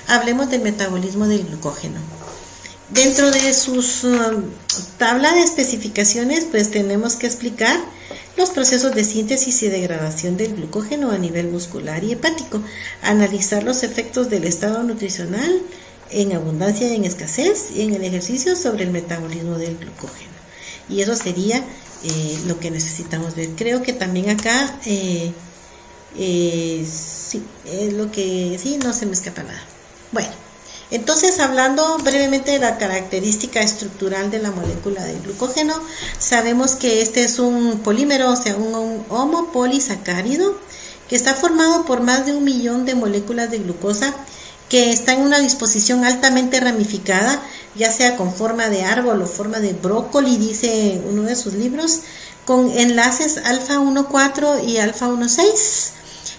hablemos del metabolismo del glucógeno. Dentro de sus tabla de especificaciones, pues tenemos que explicar los procesos de síntesis y degradación del glucógeno a nivel muscular y hepático, analizar los efectos del estado nutricional en abundancia y en escasez y en el ejercicio sobre el metabolismo del glucógeno. Y eso sería lo que necesitamos ver. Creo que también acá, no se me escapa nada. Bueno. Entonces, hablando brevemente de la característica estructural de la molécula del glucógeno, sabemos que este es un polímero, o sea, un homopolisacárido, que está formado por más de 1 millón de moléculas de glucosa que están en una disposición altamente ramificada, ya sea con forma de árbol o forma de brócoli, dice uno de sus libros, con enlaces alfa 1,4 y alfa 1,6,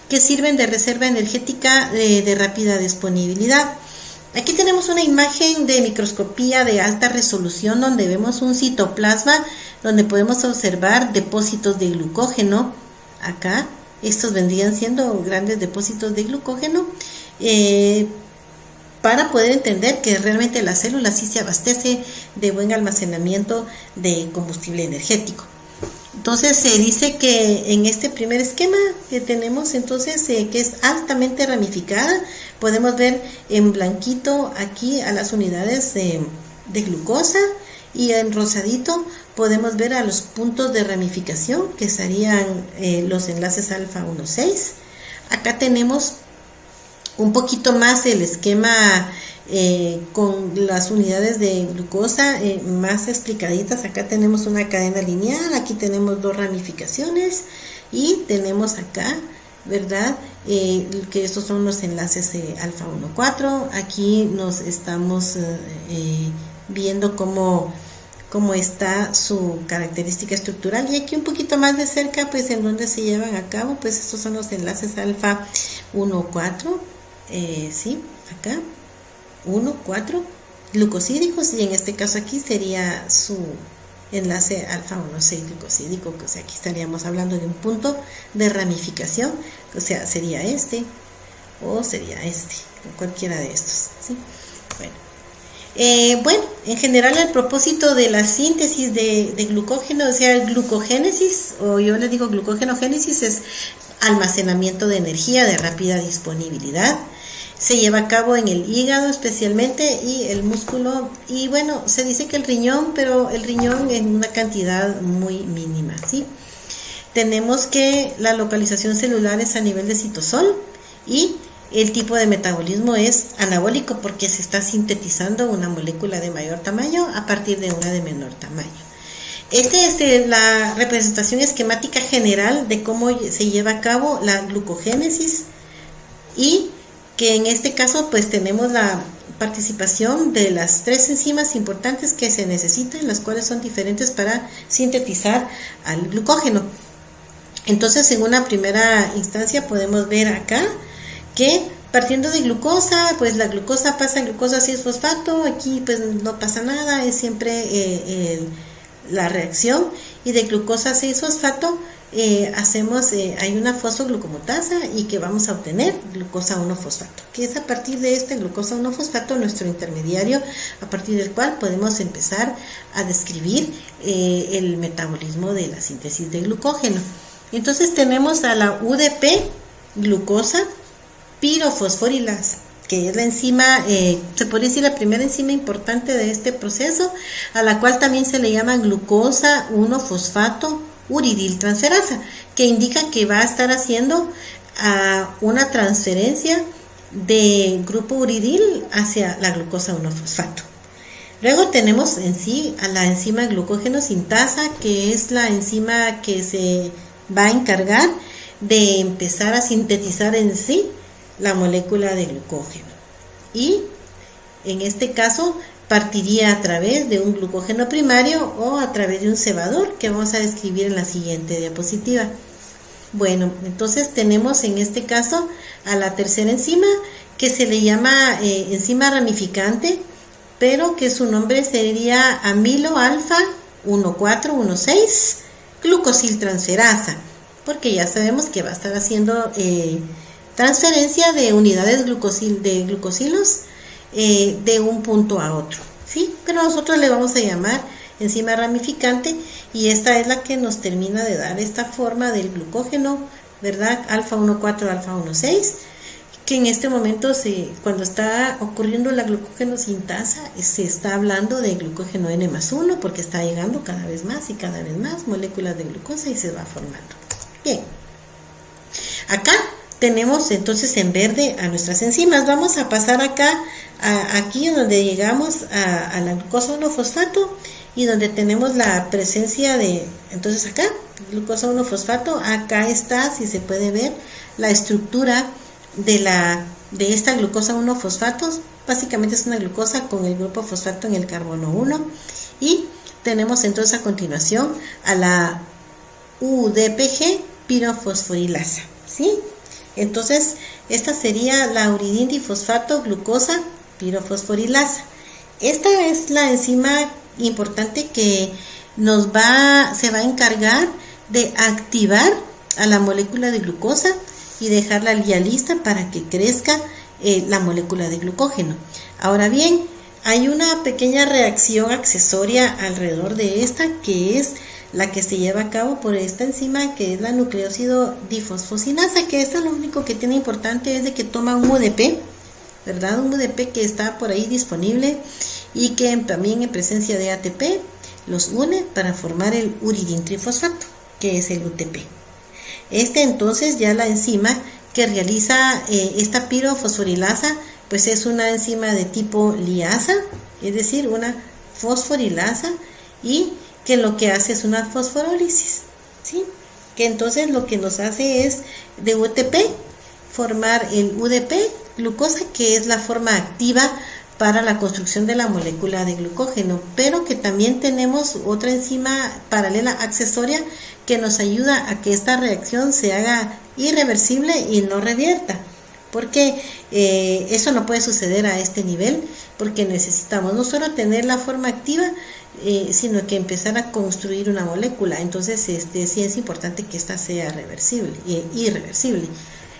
que sirven de reserva energética de rápida disponibilidad. Aquí tenemos una imagen de microscopía de alta resolución donde vemos un citoplasma donde podemos observar depósitos de glucógeno. Acá, estos vendrían siendo grandes depósitos de glucógeno para poder entender que realmente la célula sí se abastece de buen almacenamiento de combustible energético. Entonces se dice que en este primer esquema que tenemos entonces que es altamente ramificada, podemos ver en blanquito aquí a las unidades de glucosa y en rosadito podemos ver a los puntos de ramificación que serían los enlaces alfa 1,6. Acá tenemos un poquito más el esquema con las unidades de glucosa más explicaditas. Acá tenemos una cadena lineal, aquí tenemos 2 ramificaciones y tenemos acá, ¿verdad? Que estos son los enlaces alfa 1,4. Aquí nos estamos viendo cómo está su característica estructural, y aquí un poquito más de cerca, pues en donde se llevan a cabo, pues estos son los enlaces alfa 1,4, sí, acá 1,4 glucosídicos, y en este caso aquí sería su enlace alfa 1,6 glucosídico, o sea, aquí estaríamos hablando de un punto de ramificación, o sea, sería este o sería este, cualquiera de estos, ¿sí? Bueno, en general el propósito de la síntesis de glucógeno, o sea, glucogénesis, o yo le digo glucógenogénesis, es almacenamiento de energía de rápida disponibilidad. Se lleva a cabo en el hígado especialmente y el músculo, y bueno, se dice que el riñón, pero el riñón en una cantidad muy mínima, ¿sí? Tenemos que la localización celular es a nivel de citosol y el tipo de metabolismo es anabólico porque se está sintetizando una molécula de mayor tamaño a partir de una de menor tamaño. Esta es la representación esquemática general de cómo se lleva a cabo la glucogénesis, y que en este caso pues tenemos la participación de las 3 enzimas importantes que se necesitan, las cuales son diferentes para sintetizar al glucógeno. Entonces, en una primera instancia podemos ver acá que partiendo de glucosa, pues la glucosa pasa a glucosa 6-fosfato, aquí pues no pasa nada, es siempre la reacción, y de glucosa 6-fosfato hay una fosfoglucomutasa y que vamos a obtener glucosa 1-fosfato, que es a partir de este glucosa 1-fosfato nuestro intermediario, a partir del cual podemos empezar a describir el metabolismo de la síntesis de glucógeno. Entonces tenemos a la UDP, glucosa pirofosforilasa, que es la enzima, se podría decir la primera enzima importante de este proceso, a la cual también se le llama glucosa 1-fosfato uridiltransferasa, que indica que va a estar haciendo una transferencia de grupo uridil hacia la glucosa 1-fosfato. Luego tenemos en sí a la enzima glucógeno-sintasa, que es la enzima que se va a encargar de empezar a sintetizar en sí la molécula de glucógeno, y en este caso partiría a través de un glucógeno primario o a través de un cebador que vamos a describir en la siguiente diapositiva. Bueno, entonces tenemos en este caso a la tercera enzima, que se le llama enzima ramificante, pero que su nombre sería amilo alfa 1,4,1,6 glucosiltransferasa, porque ya sabemos que va a estar haciendo transferencia de unidades de glucosilos de un punto a otro, ¿sí? Pero nosotros le vamos a llamar enzima ramificante, y esta es la que nos termina de dar esta forma del glucógeno, ¿verdad? Alfa 1,4, alfa 1,6, que en este momento, cuando está ocurriendo la glucógeno sintasa, se está hablando de glucógeno N+1, porque está llegando cada vez más y cada vez más moléculas de glucosa y se va formando. Bien, acá tenemos entonces en verde a nuestras enzimas. Vamos a pasar acá, aquí donde llegamos a la glucosa 1-fosfato, y donde tenemos la presencia de, entonces acá, glucosa 1-fosfato, acá está, si se puede ver, la estructura de esta glucosa 1-fosfato. Básicamente es una glucosa con el grupo fosfato en el carbono 1, y tenemos entonces a continuación a la UDPG pirofosforilasa, ¿sí? Entonces esta sería la uridindifosfato glucosa pirofosforilasa. Esta es la enzima importante que se va a encargar de activar a la molécula de glucosa y dejarla ya lista para que crezca la molécula de glucógeno. Ahora bien, hay una pequeña reacción accesoria alrededor de esta, que es la que se lleva a cabo por esta enzima, que es la nucleósido difosfosinasa, que esta lo único que tiene importante es de que toma un UDP, ¿verdad? Un UDP que está por ahí disponible y que también en presencia de ATP los une para formar el uridintrifosfato, que es el UTP. Entonces ya la enzima que realiza esta pirofosforilasa, pues es una enzima de tipo liasa, es decir, una fosforilasa, y que lo que hace es una fosforólisis, ¿sí? Que entonces lo que nos hace es de UTP formar el UDP glucosa, que es la forma activa para la construcción de la molécula de glucógeno, pero que también tenemos otra enzima paralela accesoria que nos ayuda a que esta reacción se haga irreversible y no revierta, porque eso no puede suceder a este nivel, porque necesitamos no solo tener la forma activa, sino que empezar a construir una molécula. Entonces sí es importante que esta sea reversible irreversible.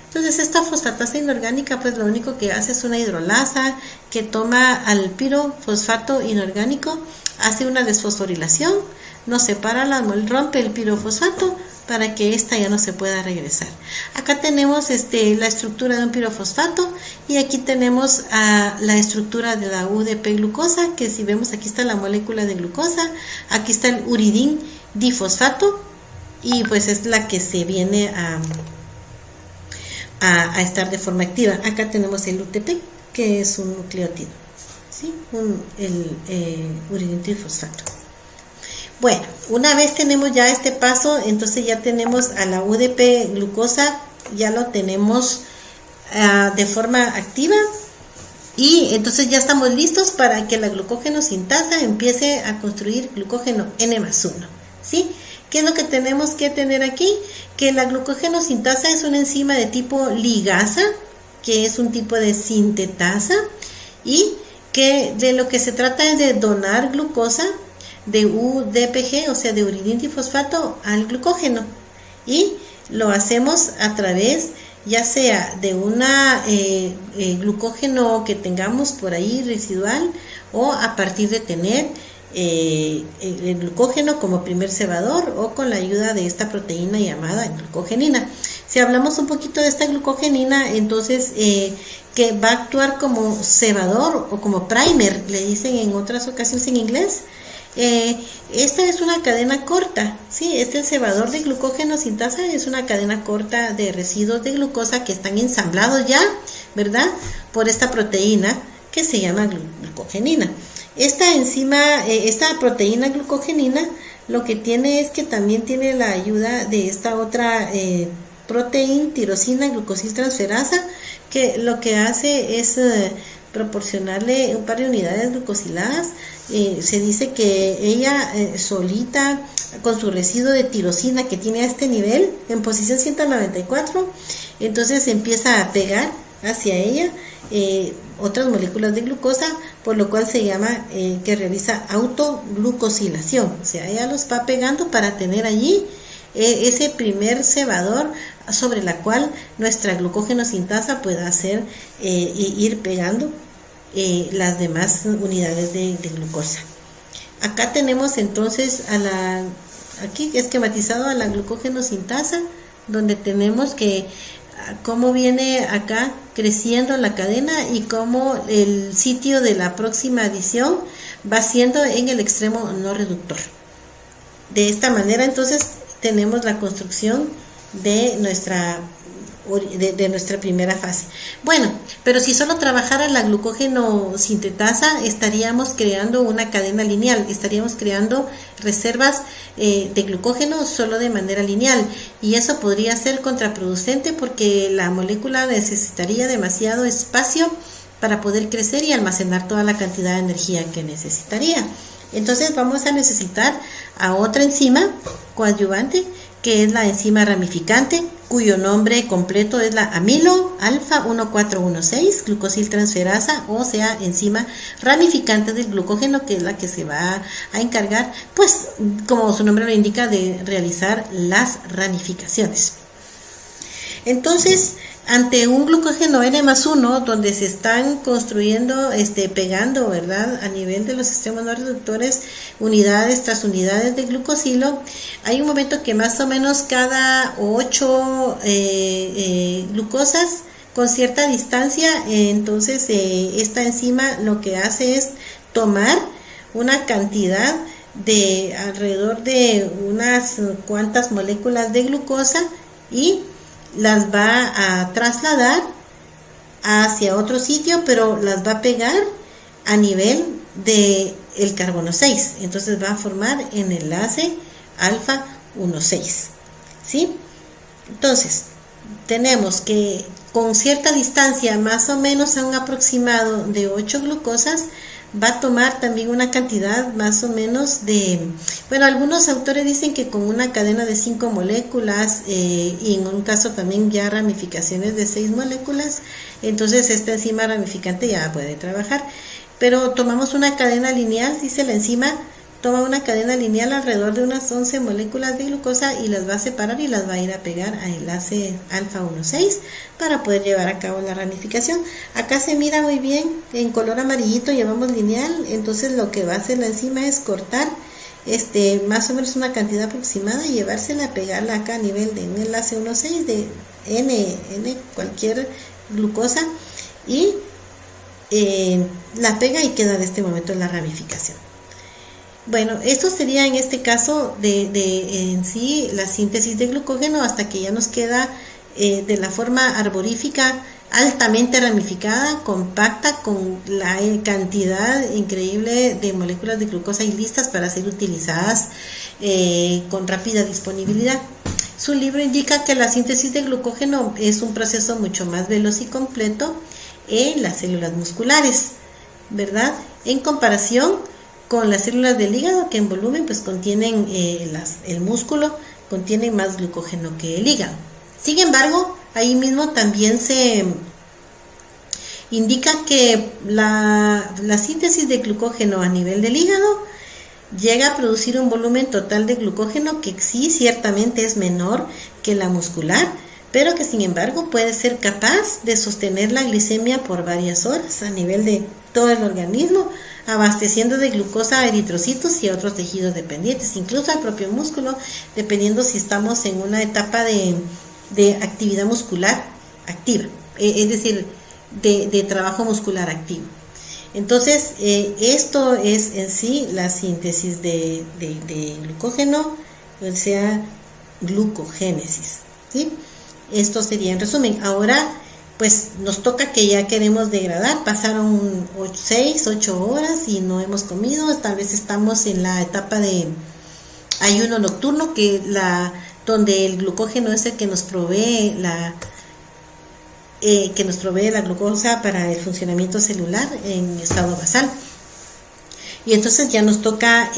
Entonces esta fosfatasa inorgánica, pues lo único que hace es una hidrolasa que toma al pirofosfato inorgánico, hace una desfosforilación, nos separa, rompe el pirofosfato para que esta ya no se pueda regresar. Acá tenemos la estructura de un pirofosfato, y aquí tenemos la estructura de la UDP glucosa, que si vemos aquí está la molécula de glucosa, aquí está el uridín difosfato, y pues es la que se viene a estar de forma activa. Acá tenemos el UTP, que es un nucleótido, ¿sí? El uridintrifosfato. Bueno, una vez tenemos ya este paso, entonces ya tenemos a la UDP glucosa, ya lo tenemos de forma activa, y entonces ya estamos listos para que la glucógeno sintasa empiece a construir glucógeno N+1, ¿sí? ¿Qué es lo que tenemos que tener aquí? Que la glucógeno sintasa es una enzima de tipo ligasa, que es un tipo de sintetasa, y que de lo que se trata es de donar glucosa de UDPG, o sea de uridindifosfato, al glucógeno, y lo hacemos a través ya sea de una glucógeno que tengamos por ahí residual, o a partir de tener el glucógeno como primer cebador, o con la ayuda de esta proteína llamada glucogenina. Si hablamos un poquito de esta glucogenina, entonces que va a actuar como cebador o como primer, le dicen en otras ocasiones en inglés. Esta es una cadena corta, ¿sí? Este cebador de glucógeno sintasa es una cadena corta de residuos de glucosa que están ensamblados ya, ¿verdad?, por esta proteína que se llama glucogenina. Esta enzima, esta proteína glucogenina, lo que tiene es que también tiene la ayuda de esta otra proteína, tirosina glucosiltransferasa, que lo que hace es proporcionarle un par de unidades glucosiladas. Se dice que ella solita, con su residuo de tirosina que tiene a este nivel, en posición 194, entonces empieza a pegar hacia ella otras moléculas de glucosa, por lo cual se llama que realiza autoglucosilación. O sea, ella los va pegando para tener allí ese primer cebador sobre la cual nuestra glucógeno sintasa pueda hacer ir pegando las demás unidades de glucosa. Acá tenemos entonces aquí esquematizado a la glucógeno sintasa, donde tenemos que cómo viene acá creciendo la cadena y cómo el sitio de la próxima adición va siendo en el extremo no reductor. De esta manera entonces tenemos la construcción de nuestra primera fase. Bueno, pero si solo trabajara la glucógeno sintetasa, estaríamos creando una cadena lineal, estaríamos creando reservas de glucógeno solo de manera lineal, y eso podría ser contraproducente porque la molécula necesitaría demasiado espacio para poder crecer y almacenar toda la cantidad de energía que necesitaría. Entonces vamos a necesitar a otra enzima coadyuvante, que es la enzima ramificante, cuyo nombre completo es la amilo alfa 1416 glucosiltransferasa, o sea, enzima ramificante del glucógeno, que es la que se va a encargar, pues, como su nombre lo indica, de realizar las ramificaciones. Entonces, ante un glucógeno N+1, donde se están construyendo, pegando, ¿verdad?, a nivel de los extremos no reductores, unidades tras unidades de glucosilo, hay un momento que más o menos cada 8 glucosas con cierta distancia, entonces esta enzima lo que hace es tomar una cantidad de alrededor de unas cuantas moléculas de glucosa y las va a trasladar hacia otro sitio, pero las va a pegar a nivel de el carbono 6, entonces va a formar en enlace alfa 16, ¿sí? Entonces tenemos que con cierta distancia, más o menos a un aproximado de 8 glucosas, va a tomar también una cantidad más o menos de, bueno, algunos autores dicen que con una cadena de 5 moléculas y en un caso también ya ramificaciones de 6 moléculas, entonces esta enzima ramificante ya puede trabajar. Pero tomamos una cadena lineal, dice la enzima, toma una cadena lineal alrededor de unas 11 moléculas de glucosa y las va a separar y las va a ir a pegar a enlace alfa 16 para poder llevar a cabo la ramificación. Acá se mira muy bien, en color amarillito llevamos lineal, entonces lo que va a hacer la enzima es cortar más o menos una cantidad aproximada y llevársela a pegarla acá a nivel de un enlace 16 de N cualquier glucosa, y la pega y queda de este momento la ramificación. Bueno, esto sería en este caso en sí la síntesis de glucógeno, hasta que ya nos queda de la forma arborífica altamente ramificada, compacta, con la cantidad increíble de moléculas de glucosa y listas para ser utilizadas con rápida disponibilidad. Su libro indica que la síntesis de glucógeno es un proceso mucho más veloz y completo en las células musculares, ¿verdad?, en comparación con las células del hígado, que en volumen pues contienen el músculo contiene más glucógeno que el hígado. Sin embargo, ahí mismo también se indica que la síntesis de glucógeno a nivel del hígado llega a producir un volumen total de glucógeno que sí ciertamente es menor que la muscular, pero que sin embargo puede ser capaz de sostener la glicemia por varias horas a nivel de todo el organismo, abasteciendo de glucosa a eritrocitos y a otros tejidos dependientes, incluso al propio músculo, dependiendo si estamos en una etapa de actividad muscular activa, es decir, de trabajo muscular activo. Entonces, esto es en sí la síntesis de glucógeno, o sea, glucogénesis, ¿sí? Esto sería en resumen. Ahora, pues nos toca que ya queremos degradar, pasaron 6, 8 horas y no hemos comido, tal vez estamos en la etapa de ayuno nocturno, donde el glucógeno es el que nos provee la glucosa para el funcionamiento celular en estado basal. Y entonces ya nos toca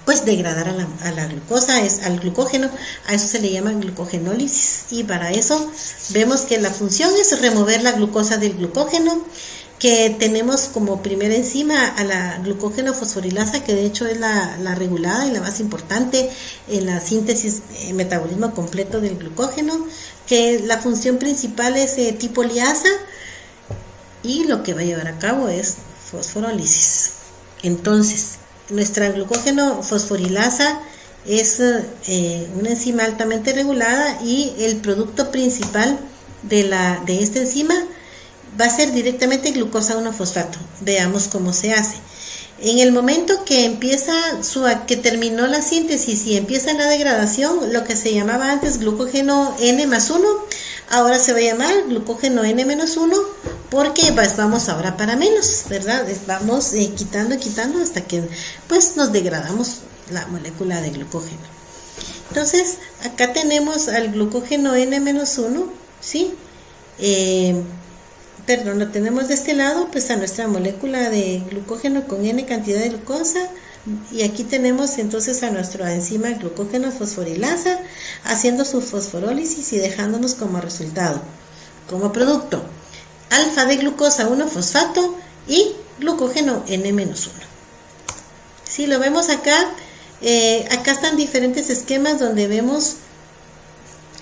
pues degradar a la glucosa, al glucógeno. A eso se le llama glucogenólisis, y para eso vemos que la función es remover la glucosa del glucógeno, que tenemos como primera enzima a la glucógeno fosforilasa, que de hecho es la regulada y la más importante en la síntesis, metabolismo completo del glucógeno, que la función principal es tipo liasa, y lo que va a llevar a cabo es fosforólisis. Entonces, nuestra glucógeno fosforilasa es una enzima altamente regulada, y el producto principal de esta enzima va a ser directamente glucosa 1-fosfato. Veamos cómo se hace. En el momento que que terminó la síntesis y empieza la degradación, lo que se llamaba antes glucógeno N+1, ahora se va a llamar glucógeno N-1, porque pues vamos ahora para menos, ¿verdad? Vamos quitando hasta que pues nos degradamos la molécula de glucógeno. Entonces, acá tenemos al glucógeno N-1, ¿sí? Lo tenemos de este lado, pues a nuestra molécula de glucógeno con N cantidad de glucosa, y aquí tenemos entonces a nuestra enzima glucógeno fosforilasa haciendo su fosforólisis y dejándonos como resultado, como producto, alfa de glucosa 1-fosfato y glucógeno N-1. Si lo vemos acá, acá están diferentes esquemas donde vemos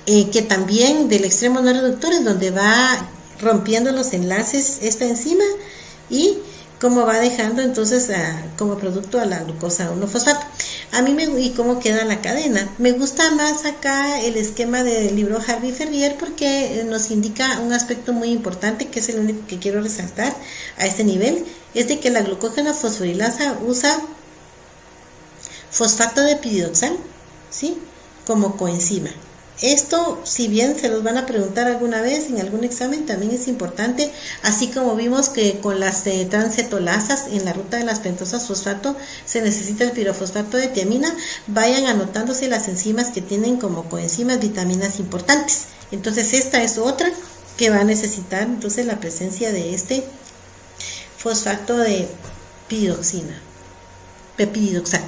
que también del extremo no reductor es donde va rompiendo los enlaces esta enzima, y cómo va dejando entonces como producto a la glucosa 1-fosfato. Y cómo queda la cadena. Me gusta más acá el esquema del libro Harvey Ferrier, porque nos indica un aspecto muy importante, que es el único que quiero resaltar a este nivel, es de que la glucógeno fosforilasa usa fosfato de piridoxal, ¿sí?, como coenzima. Esto, si bien se los van a preguntar alguna vez en algún examen, también es importante, así como vimos que con las transcetolasas en la ruta de las pentosas fosfato se necesita el pirofosfato de tiamina. Vayan anotándose las enzimas que tienen como coenzimas vitaminas importantes. Entonces esta es otra que va a necesitar entonces la presencia de este fosfato de pepiridoxal.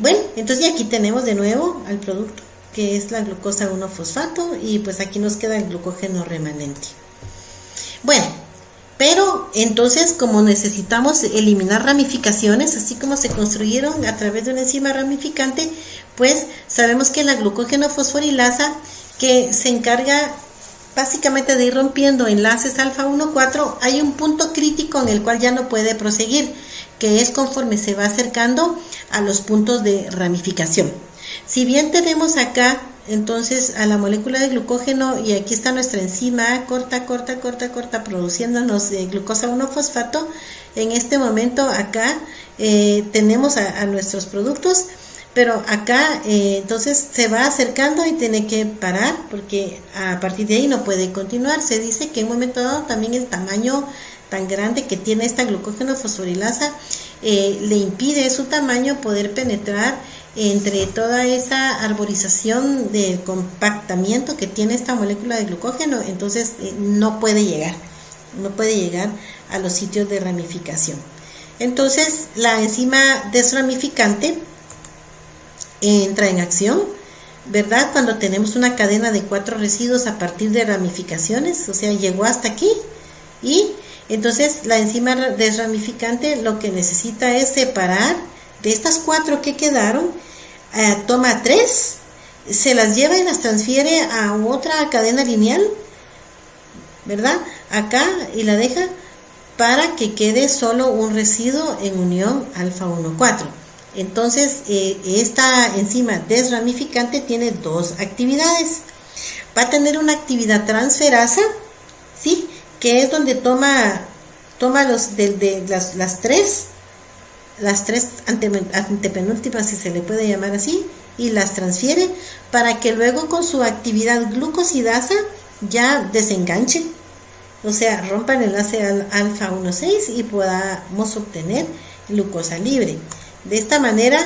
Bueno, entonces aquí tenemos de nuevo al producto, que es la glucosa 1-fosfato, y pues aquí nos queda el glucógeno remanente. Bueno, pero entonces, como necesitamos eliminar ramificaciones, así como se construyeron a través de una enzima ramificante, pues sabemos que la glucógeno fosforilasa, que se encarga básicamente de ir rompiendo enlaces alfa 1-4, hay un punto crítico en el cual ya no puede proseguir, que es conforme se va acercando a los puntos de ramificación. Si bien tenemos acá entonces a la molécula de glucógeno, y aquí está nuestra enzima corta produciéndonos glucosa 1-fosfato, en este momento acá tenemos a nuestros productos, pero acá entonces se va acercando y tiene que parar, porque a partir de ahí no puede continuar. Se dice que en un momento dado también el tamaño tan grande que tiene esta glucógeno fosforilasa le impide su tamaño poder penetrar entre toda esa arborización del compactamiento que tiene esta molécula de glucógeno. Entonces no puede llegar a los sitios de ramificación. Entonces la enzima desramificante entra en acción, ¿verdad?, cuando tenemos una cadena de 4 residuos a partir de ramificaciones, o sea, llegó hasta aquí, y entonces la enzima desramificante lo que necesita es separar de estas 4 que quedaron, toma 3, se las lleva y las transfiere a otra cadena lineal, ¿verdad?, acá, y la deja para que quede solo un residuo en unión alfa 1-4. Entonces esta enzima desramificante tiene 2 actividades. Va a tener una actividad transferasa, ¿sí?, que es donde toma las tres antepenúltimas, si se le puede llamar así, y las transfiere para que luego con su actividad glucosidasa ya desenganche, o sea, rompa el enlace alfa 1,6 y podamos obtener glucosa libre. De esta manera,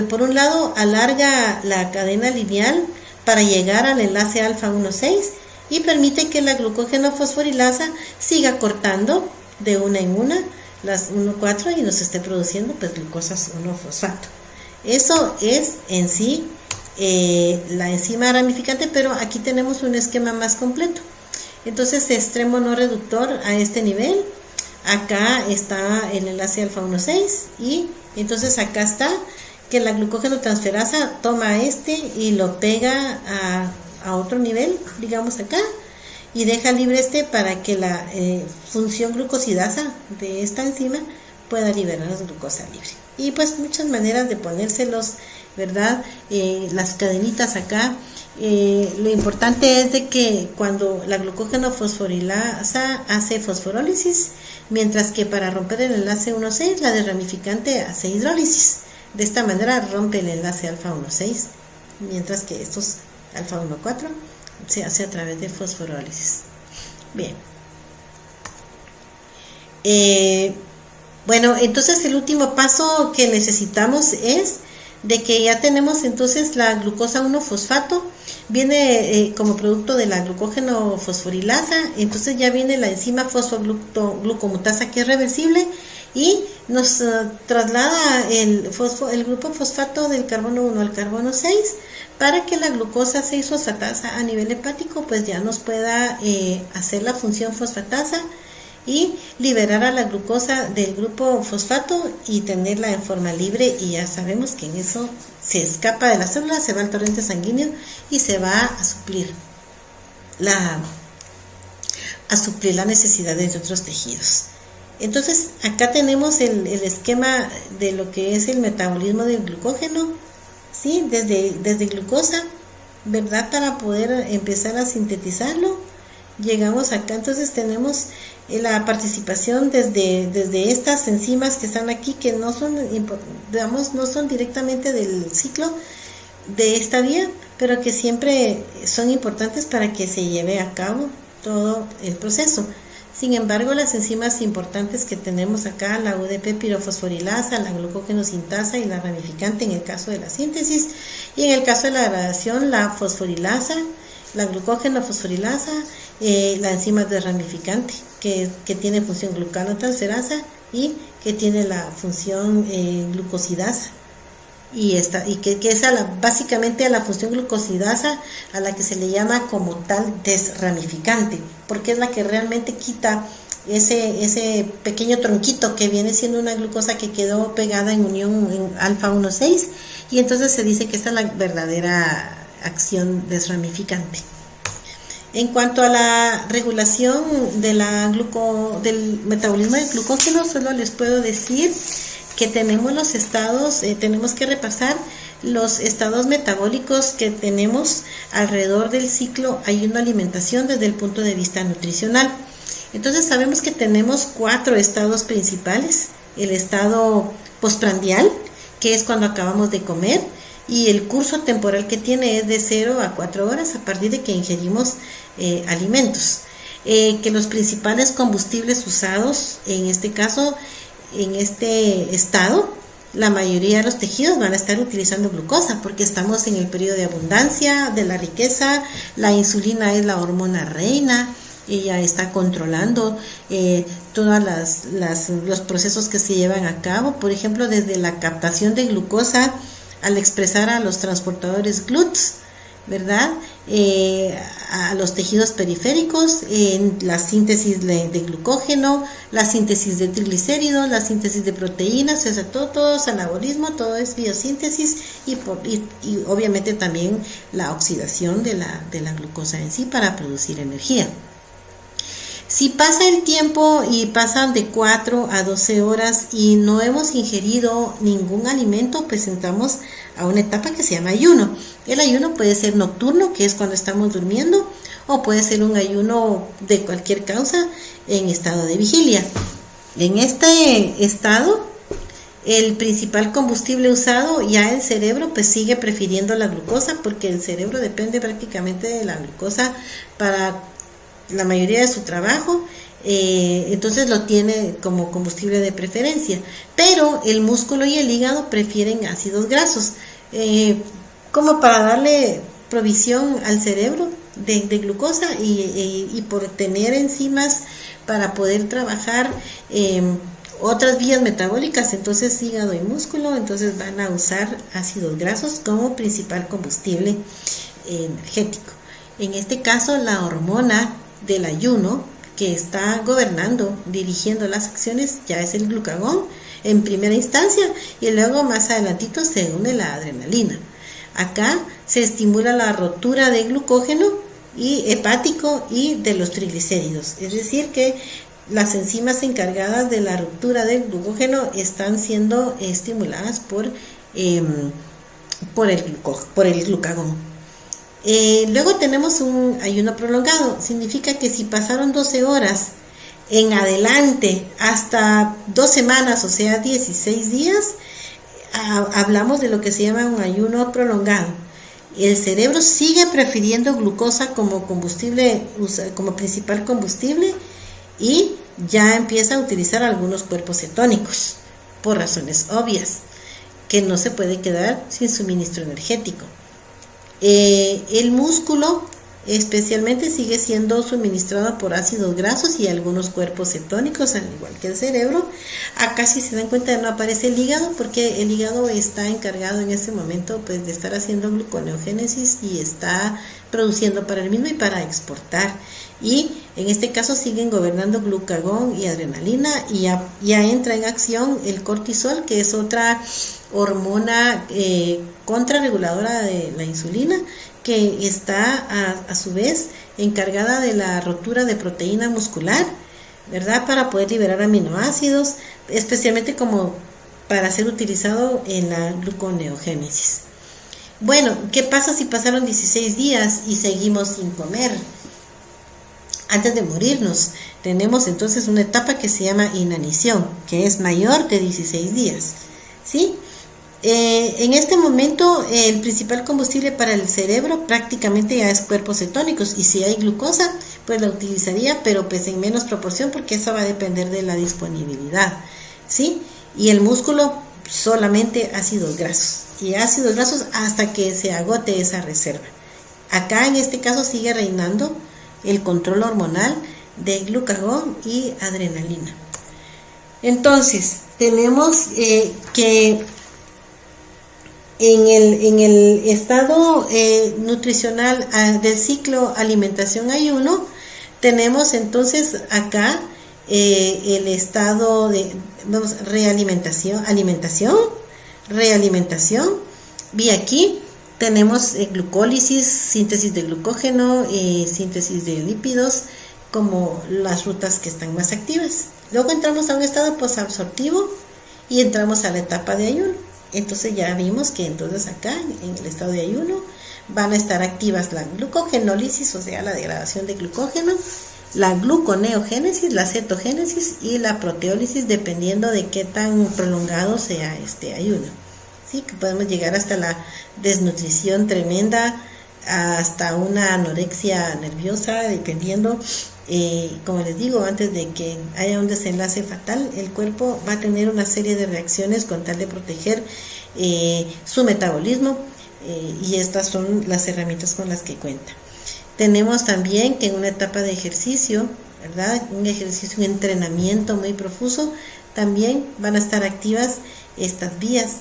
por un lado, alarga la cadena lineal para llegar al enlace alfa 1,6 y permite que la glucógeno fosforilasa siga cortando de una en una las 1,4 y nos esté produciendo pues glucosas 1-fosfato. Eso es en sí la enzima ramificante, pero aquí tenemos un esquema más completo. Entonces, extremo no reductor a este nivel. Acá está el enlace alfa 1,6 y entonces acá está que la glucógeno transferasa toma y lo pega a otro nivel, digamos acá, y deja libre para que la función glucosidasa de esta enzima pueda liberar la glucosa libre. Y pues muchas maneras de ponérselos, ¿verdad? Las cadenitas acá. Lo importante es de que cuando la glucógeno fosforilasa hace fosforólisis, mientras que para romper el enlace 1,6 la desramificante hace hidrólisis. De esta manera rompe el enlace alfa 1,6, mientras que estos alfa 1,4 se hace a través de fosforólisis. Bien. Bueno, entonces el último paso que necesitamos es de que ya tenemos entonces la glucosa 1-fosfato, viene como producto de la glucógeno fosforilasa, entonces ya viene la enzima fosfoglucomutasa que es reversible y nos traslada el grupo fosfato del carbono 1 al carbono 6 para que la glucosa 6-fosfatasa a nivel hepático pues ya nos pueda hacer la función fosfatasa y liberar a la glucosa del grupo fosfato y tenerla en forma libre, y ya sabemos que en eso se escapa de la célula, se va al torrente sanguíneo y se va a suplir la necesidad de otros tejidos. Entonces acá tenemos el esquema de lo que es el metabolismo del glucógeno, ¿sí? Desde glucosa, ¿verdad? Para poder empezar a sintetizarlo, llegamos acá, entonces tenemos la participación desde estas enzimas que están aquí, que no son, digamos, no son directamente del ciclo de esta vía, pero que siempre son importantes para que se lleve a cabo todo el proceso. Sin embargo, las enzimas importantes que tenemos acá, la UDP pirofosforilasa, la glucógenosintasa y la ramificante en el caso de la síntesis, y en el caso de la degradación, la fosforilasa, la glucógeno fosforilasa, la enzima desramificante que tiene función glucanotransferasa y que tiene la función glucosidasa, y que es básicamente a la función glucosidasa a la que se le llama como tal desramificante, porque es la que realmente quita ese pequeño tronquito que viene siendo una glucosa que quedó pegada en unión en alfa 1,6, y entonces se dice que esta es la verdadera acción desramificante. En cuanto a la regulación del metabolismo del glucógeno, solo les puedo decir que tenemos los estados, tenemos que repasar los estados metabólicos que tenemos alrededor del ciclo ayuno-alimentación desde el punto de vista nutricional. Entonces sabemos que tenemos 4 estados principales: el estado postprandial, que es cuando acabamos de comer, y el curso temporal que tiene es de 0 a 4 horas a partir de que ingerimos alimentos. Que los principales combustibles usados en este caso, en este estado, la mayoría de los tejidos van a estar utilizando glucosa porque estamos en el periodo de abundancia, de la riqueza. La insulina es la hormona reina, ella está controlando todos los procesos que se llevan a cabo, por ejemplo, desde la captación de glucosa al expresar a los transportadores GLUTs, ¿verdad? A los tejidos periféricos, en la síntesis de glucógeno, la síntesis de triglicéridos, la síntesis de proteínas, o sea, todo es anabolismo, todo es biosíntesis, y obviamente también la oxidación de la glucosa en sí para producir energía. Si pasa el tiempo y pasan de 4 a 12 horas y no hemos ingerido ningún alimento, pues entramos a una etapa que se llama ayuno. El ayuno puede ser nocturno, que es cuando estamos durmiendo, o puede ser un ayuno de cualquier causa en estado de vigilia. En este estado, el principal combustible usado, ya el cerebro pues sigue prefiriendo la glucosa, porque el cerebro depende prácticamente de la glucosa para la mayoría de su trabajo, entonces lo tiene como combustible de preferencia, pero el músculo y el hígado prefieren ácidos grasos, como para darle provisión al cerebro de glucosa y por tener enzimas para poder trabajar otras vías metabólicas. Entonces hígado y músculo entonces van a usar ácidos grasos como principal combustible energético. En este caso, la hormona del ayuno que está gobernando, dirigiendo las acciones, ya es el glucagón en primera instancia, y luego más adelantito se une la adrenalina. Acá se estimula la rotura de glucógeno y hepático y de los triglicéridos, es decir que las enzimas encargadas de la ruptura del glucógeno están siendo estimuladas por el glucagón. Luego tenemos un ayuno prolongado, significa que si pasaron 12 horas en adelante hasta 2 semanas, o sea 16 días, hablamos de lo que se llama un ayuno prolongado. El cerebro sigue prefiriendo glucosa como combustible, como principal combustible, y ya empieza a utilizar algunos cuerpos cetónicos, por razones obvias, que no se puede quedar sin suministro energético. El músculo especialmente sigue siendo suministrado por ácidos grasos y algunos cuerpos cetónicos, al igual que el cerebro. Acá, si se dan cuenta, no aparece el hígado, porque el hígado está encargado en este momento pues de estar haciendo gluconeogénesis y está produciendo para el mismo y para exportar, y en este caso siguen gobernando glucagón y adrenalina, y ya entra en acción el cortisol, que es otra hormona contrarreguladora de la insulina, que está a su vez encargada de la rotura de proteína muscular, ¿verdad? Para poder liberar aminoácidos, especialmente como para ser utilizado en la gluconeogénesis. Bueno, ¿qué pasa si pasaron 16 días y seguimos sin comer? Antes de morirnos, tenemos entonces una etapa que se llama inanición, que es mayor de 16 días, ¿sí? En este momento el principal combustible para el cerebro prácticamente ya es cuerpos cetónicos, y si hay glucosa pues la utilizaría, pero pues en menos proporción, porque eso va a depender de la disponibilidad, ¿sí? Y el músculo solamente ácidos grasos, y ácidos grasos hasta que se agote esa reserva. Acá en este caso sigue reinando el control hormonal de glucagón y adrenalina. Entonces tenemos que en el estado nutricional del ciclo alimentación-ayuno, tenemos entonces acá el estado de realimentación, y aquí tenemos glucólisis, síntesis de glucógeno, síntesis de lípidos, como las rutas que están más activas. Luego entramos a un estado posabsortivo y entramos a la etapa de ayuno. Entonces ya vimos que entonces acá en el estado de ayuno van a estar activas la glucogenólisis, o sea la degradación de glucógeno, la gluconeogénesis, la cetogénesis y la proteólisis, dependiendo de qué tan prolongado sea este ayuno. Sí, que podemos llegar hasta la desnutrición tremenda, hasta una anorexia nerviosa, dependiendo, como les digo, antes de que haya un desenlace fatal, el cuerpo va a tener una serie de reacciones con tal de proteger su metabolismo, y estas son las herramientas con las que cuenta. Tenemos también que en una etapa de ejercicio, ¿verdad? Un ejercicio, un entrenamiento muy profuso, también van a estar activas estas vías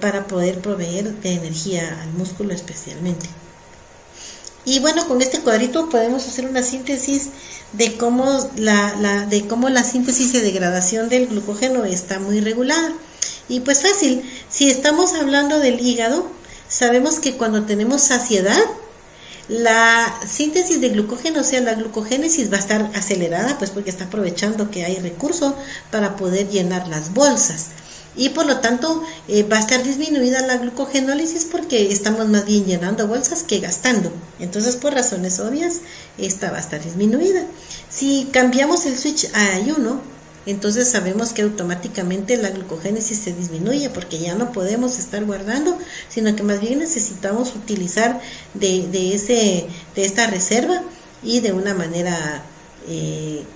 para poder proveer de energía al músculo especialmente. Y bueno, con este cuadrito podemos hacer una síntesis de cómo la síntesis y degradación del glucógeno está muy regulada. Y pues fácil, si estamos hablando del hígado, sabemos que cuando tenemos saciedad, la síntesis de glucógeno, o sea la glucogénesis, va a estar acelerada, pues porque está aprovechando que hay recurso para poder llenar las bolsas. Y por lo tanto va a estar disminuida la glucogenólisis, porque estamos más bien llenando bolsas que gastando. Entonces, por razones obvias, esta va a estar disminuida. Si cambiamos el switch a ayuno, entonces sabemos que automáticamente la glucogénesis se disminuye, porque ya no podemos estar guardando, sino que más bien necesitamos utilizar de esta reserva, y de una manera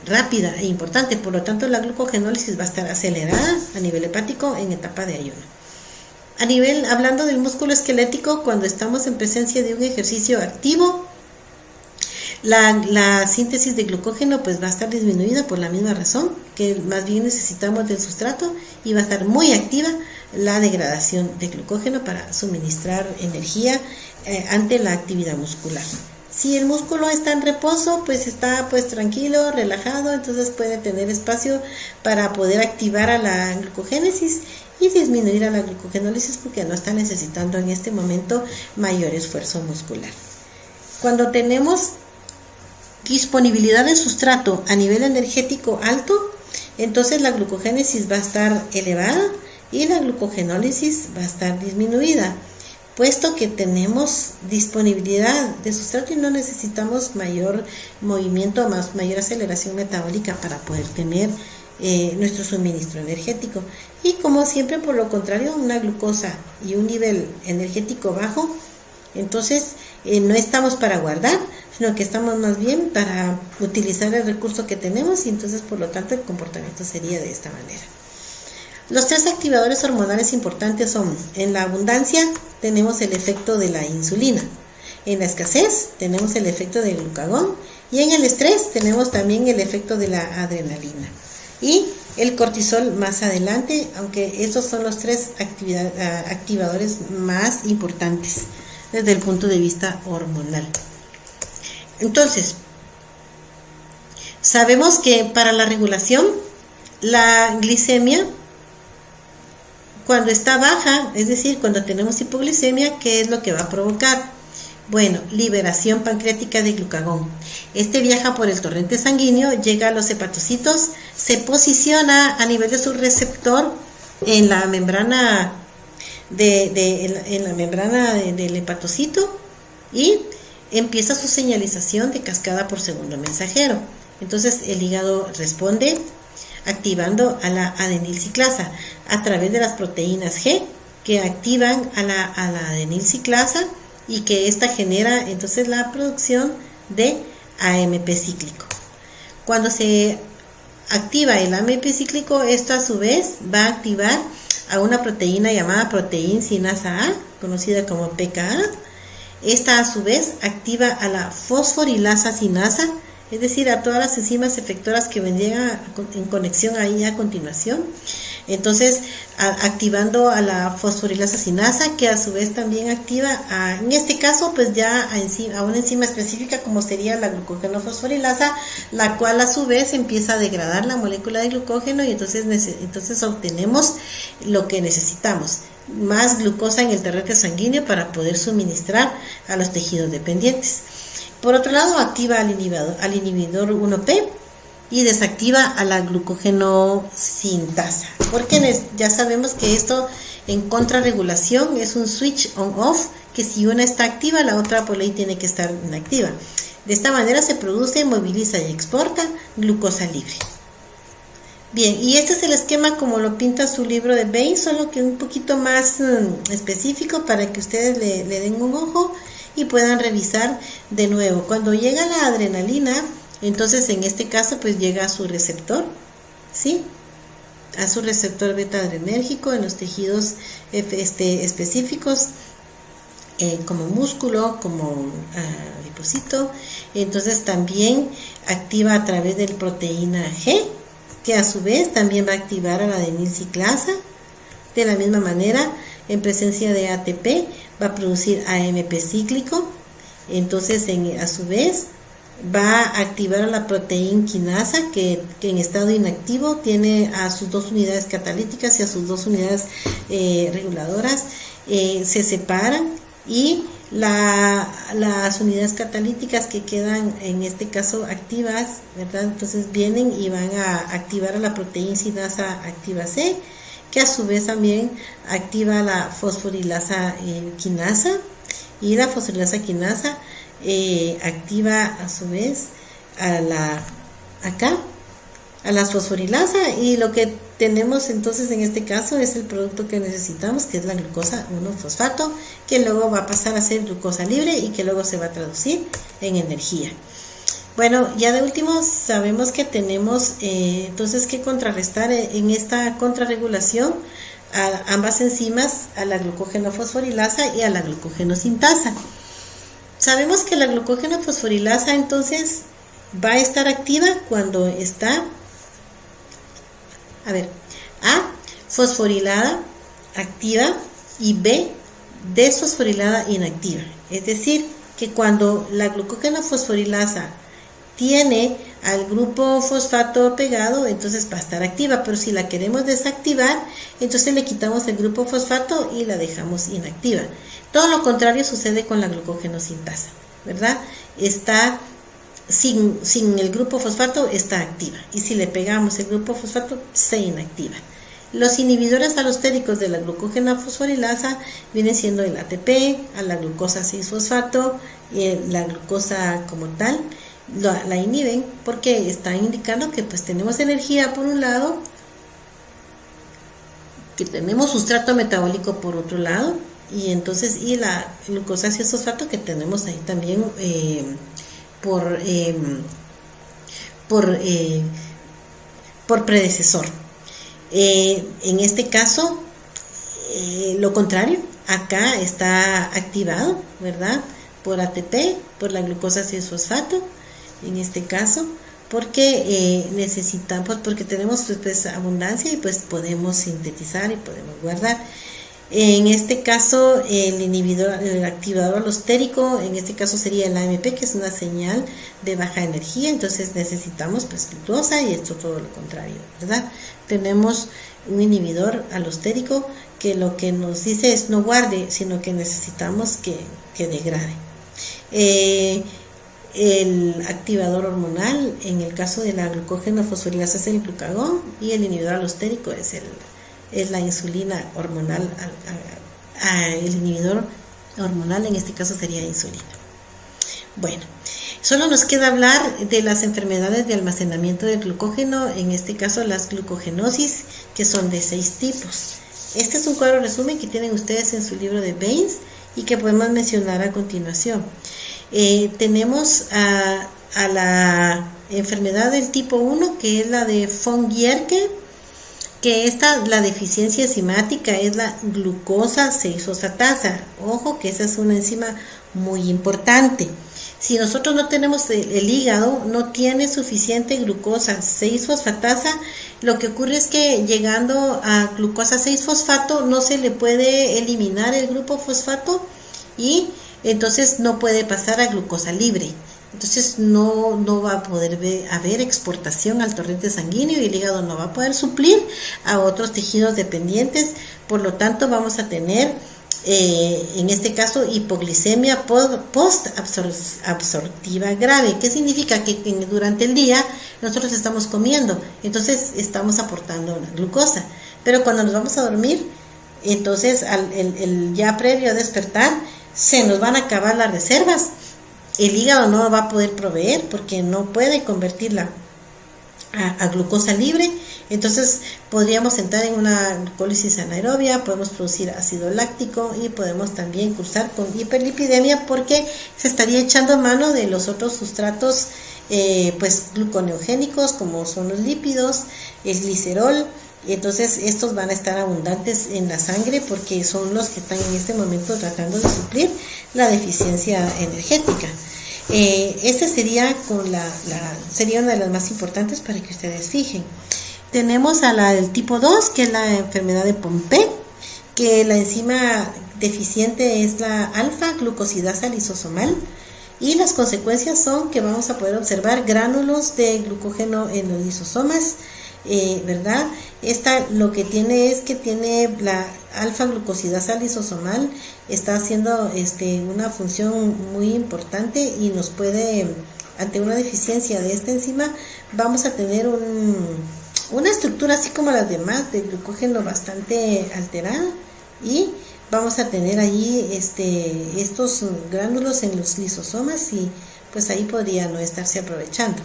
rápida e importante. Por lo tanto, la glucogenólisis va a estar acelerada a nivel hepático en etapa de ayuno. Hablando del músculo esquelético, cuando estamos en presencia de un ejercicio activo, la síntesis de glucógeno pues va a estar disminuida por la misma razón, que más bien necesitamos del sustrato, y va a estar muy activa la degradación de glucógeno para suministrar energía ante la actividad muscular. Si el músculo está en reposo, pues está pues tranquilo, relajado, entonces puede tener espacio para poder activar a la glucogénesis y disminuir a la glucogenólisis porque no está necesitando en este momento mayor esfuerzo muscular. Cuando tenemos disponibilidad de sustrato a nivel energético alto, entonces la glucogénesis va a estar elevada y la glucogenólisis va a estar disminuida, puesto que tenemos disponibilidad de sustrato y no necesitamos mayor movimiento, mayor aceleración metabólica para poder tener nuestro suministro energético. Y como siempre, por lo contrario, una glucosa y un nivel energético bajo, entonces no estamos para guardar, sino que estamos más bien para utilizar el recurso que tenemos y entonces por lo tanto el comportamiento sería de esta manera. Los 3 activadores hormonales importantes son: en la abundancia tenemos el efecto de la insulina, en la escasez tenemos el efecto del glucagón y en el estrés tenemos también el efecto de la adrenalina y el cortisol más adelante, aunque estos son los 3 activadores más importantes desde el punto de vista hormonal. Entonces, sabemos que para la regulación, la glicemia, cuando está baja, es decir, cuando tenemos hipoglicemia, ¿qué es lo que va a provocar? Bueno, liberación pancreática de glucagón. Este viaja por el torrente sanguíneo, llega a los hepatocitos, se posiciona a nivel de su receptor en la membrana del hepatocito y empieza su señalización de cascada por segundo mensajero. Entonces el hígado responde activando a la adenilciclasa a través de las proteínas G que activan a la adenilciclasa y que esta genera entonces la producción de AMP cíclico. Cuando se activa el AMP cíclico, esto a su vez va a activar a una proteína llamada proteína sinasa A, conocida como PKA. Esta a su vez activa a la fosforilasa sinasa, es decir, a todas las enzimas efectoras que vendrían en conexión ahí a continuación. Entonces, activando a la fosforilasa sinasa, que a su vez también activa, en este caso, pues ya a una enzima específica como sería la glucogenofosforilasa, la cual a su vez empieza a degradar la molécula de glucógeno y entonces obtenemos lo que necesitamos, más glucosa en el torrente sanguíneo para poder suministrar a los tejidos dependientes. Por otro lado, activa al inhibidor 1P y desactiva a la glucogenosintasa, porque ya sabemos que esto en contrarregulación es un switch on-off, que si una está activa, la otra por ley tiene que estar inactiva. De esta manera se produce, moviliza y exporta glucosa libre. Bien, y este es el esquema como lo pinta su libro de Bain, solo que un poquito más específico para que ustedes le den un ojo y puedan revisar de nuevo. Cuando llega la adrenalina, entonces en este caso pues llega a su receptor, ¿sí? A su receptor beta adrenérgico en los tejidos específicos, como músculo, como adipocito. Entonces también activa a través del proteína G, que a su vez también va a activar a la adenilciclasa. De la misma manera, en presencia de ATP, va a producir AMP cíclico. Entonces a su vez va a activar a la proteína quinasa, que en estado inactivo tiene a sus 2 unidades catalíticas y a sus 2 unidades reguladoras, se separan y las unidades catalíticas que quedan en este caso activas, ¿verdad? Entonces vienen y van a activar a la proteína sinasa activa C, que a su vez también activa la fosforilasa quinasa, y la fosforilasa quinasa activa a su vez a la fosforilasa, y lo que tenemos entonces en este caso es el producto que necesitamos, que es la glucosa 1-fosfato, que luego va a pasar a ser glucosa libre y que luego se va a traducir en energía. Bueno, ya de último sabemos que tenemos entonces que contrarrestar en esta contrarregulación a ambas enzimas, a la glucogenofosforilasa y a la glucogenosintasa. Sabemos que la glucogenofosforilasa entonces va a estar activa cuando está A, fosforilada activa, y B, desfosforilada inactiva. Es decir, que cuando la glucógeno fosforilasa tiene al grupo fosfato pegado, entonces va a estar activa, pero si la queremos desactivar, entonces le quitamos el grupo fosfato y la dejamos inactiva. Todo lo contrario sucede con la glucógeno sintasa, ¿verdad? Está sin el grupo fosfato, está activa, y si le pegamos el grupo fosfato, se inactiva. Los inhibidores alostéricos de la glucógeno fosforilasa vienen siendo el ATP, a la glucosa 6-fosfato, la glucosa como tal, la inhiben porque están indicando que pues tenemos energía por un lado, que tenemos sustrato metabólico por otro lado, y entonces la glucosa 6-fosfato que tenemos ahí también por predecesor. En este caso, lo contrario, acá está activado, ¿verdad? Por ATP, por la glucosa 6-fosfato, en este caso, porque necesitamos, porque tenemos pues abundancia y pues podemos sintetizar y podemos guardar. En este caso, el activador alostérico, en este caso sería el AMP, que es una señal de baja energía, entonces necesitamos pues glucosa, y esto todo lo contrario, ¿verdad? Tenemos un inhibidor alostérico que lo que nos dice es no guarde, sino que necesitamos que degrade. El activador hormonal, en el caso de la glucógeno fosforilasa, es el glucagón, y el inhibidor alostérico es la insulina hormonal. El inhibidor hormonal en este caso sería insulina. Bueno, solo nos queda hablar de las enfermedades de almacenamiento de glucógeno, en este caso las glucogenosis, que son de 6 tipos. Este es un cuadro resumen que tienen ustedes en su libro de Baines y que podemos mencionar a continuación. Tenemos a la enfermedad del tipo 1, que es la de von Gierke, que la deficiencia enzimática es la glucosa 6-fosfatasa. Ojo que esa es una enzima muy importante. Si nosotros no tenemos el hígado, no tiene suficiente glucosa 6-fosfatasa, lo que ocurre es que llegando a glucosa 6-fosfato no se le puede eliminar el grupo fosfato, y entonces no puede pasar a glucosa libre. Entonces no va a poder haber exportación al torrente sanguíneo, y el hígado no va a poder suplir a otros tejidos dependientes. Por lo tanto, vamos a tener en este caso hipoglicemia post-absortiva grave. ¿Qué significa? Que durante el día nosotros estamos comiendo, entonces estamos aportando glucosa, pero cuando nos vamos a dormir, entonces ya previo a despertar, se nos van a acabar las reservas. El hígado no va a poder proveer porque no puede convertirla a glucosa libre. Entonces podríamos entrar en una glucólisis anaerobia, podemos producir ácido láctico y podemos también cursar con hiperlipidemia, porque se estaría echando mano de los otros sustratos pues gluconeogénicos, como son los lípidos, el glicerol. Entonces estos van a estar abundantes en la sangre porque son los que están en este momento tratando de suplir la deficiencia energética. Este sería sería una de las más importantes para que ustedes fijen. Tenemos a la del tipo 2, que es la enfermedad de Pompe, que la enzima deficiente es la alfa-glucosidasa lisosomal, y las consecuencias son que vamos a poder observar gránulos de glucógeno en los lisosomas, ¿verdad? Esta lo que tiene es que tiene la alfa-glucosidasa lisosomal, está haciendo una función muy importante, y nos puede, ante una deficiencia de esta enzima, vamos a tener una estructura así como las demás de glucógeno bastante alterada, y vamos a tener ahí estos gránulos en los lisosomas, y pues ahí podría no estarse aprovechando.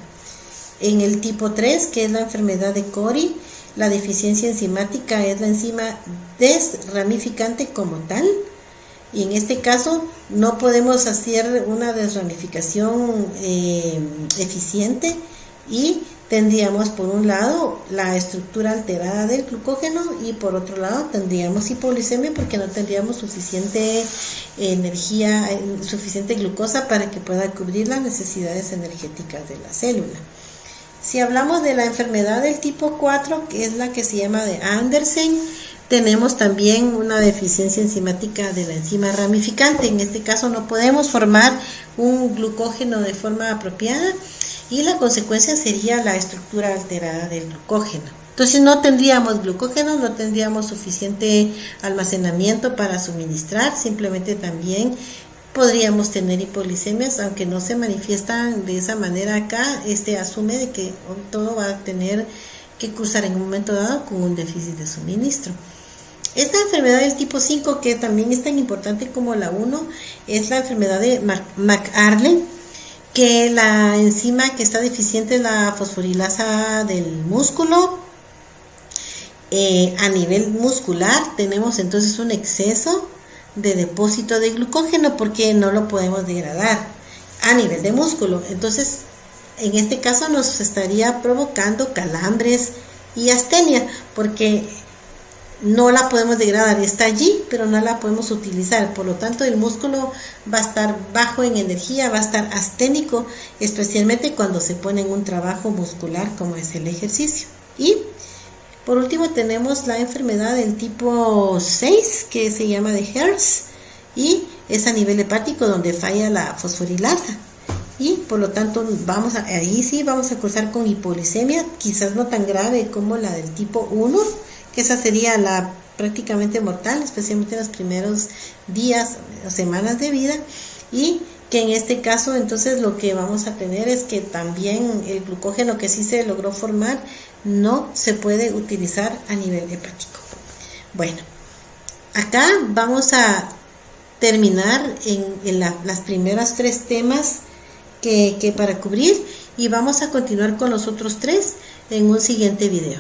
En el tipo 3, que es la enfermedad de Cori, la deficiencia enzimática es la enzima desramificante como tal, y en este caso no podemos hacer una desramificación eficiente, y tendríamos por un lado la estructura alterada del glucógeno, y por otro lado tendríamos hipoglicemia porque no tendríamos suficiente energía, suficiente glucosa para que pueda cubrir las necesidades energéticas de la célula. Si hablamos de la enfermedad del tipo 4, que es la que se llama de Andersen, tenemos también una deficiencia enzimática de la enzima ramificante. En este caso no podemos formar un glucógeno de forma apropiada y la consecuencia sería la estructura alterada del glucógeno. Entonces no tendríamos glucógeno, no tendríamos suficiente almacenamiento para suministrar, simplemente también podríamos tener hipoglicemias, aunque no se manifiestan de esa manera acá, asume de que todo va a tener que cruzar en un momento dado con un déficit de suministro. Esta enfermedad del tipo 5, que también es tan importante como la 1, es la enfermedad de McArdle, que la enzima que está deficiente es la fosforilasa del músculo. A nivel muscular tenemos entonces un exceso de depósito de glucógeno porque no lo podemos degradar a nivel de músculo. Entonces, en este caso nos estaría provocando calambres y astenia porque no la podemos degradar, está allí, pero no la podemos utilizar. Por lo tanto, el músculo va a estar bajo en energía, va a estar asténico, especialmente cuando se pone en un trabajo muscular como es el ejercicio. Y por último tenemos la enfermedad del tipo 6, que se llama de Hertz, y es a nivel hepático donde falla la fosforilasa. Y por lo tanto ahí sí vamos a cruzar con hipoglicemia, quizás no tan grave como la del tipo 1, que esa sería la prácticamente mortal, especialmente en los primeros días o semanas de vida, y que en este caso entonces lo que vamos a tener es que también el glucógeno que sí se logró formar no se puede utilizar a nivel hepático. Bueno, acá vamos a terminar en las primeras 3 temas que para cubrir, y vamos a continuar con los otros 3 en un siguiente video.